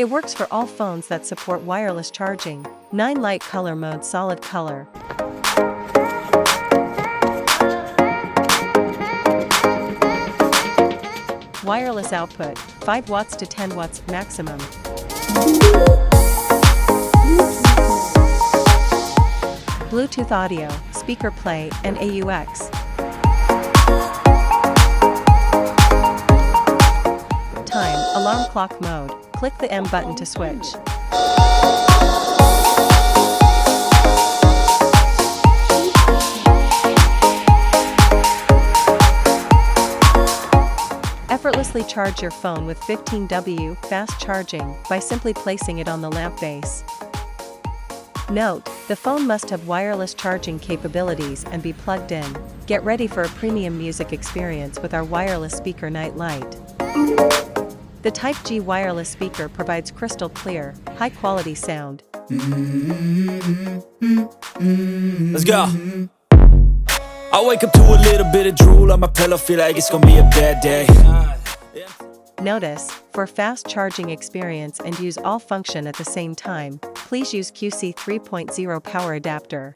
It works for all phones that support wireless charging. 9 light color mode, solid color. Wireless output, 5 watts to 10 watts maximum. Bluetooth audio, speaker play, and AUX. Time, alarm clock mode. Click the M button to switch. Effortlessly charge your phone with 15W fast charging by simply placing it on the lamp base. Note, the phone must have wireless charging capabilities and be plugged in. Get ready for a premium music experience with our wireless speaker night light. The Type G wireless speaker provides crystal clear, high-quality sound. Let's go. I wake up to a little bit of drool on my pillow, feel like it's gonna be a bad day. Notice, for fast charging experience and use all function at the same time, please use QC 3.0 power adapter.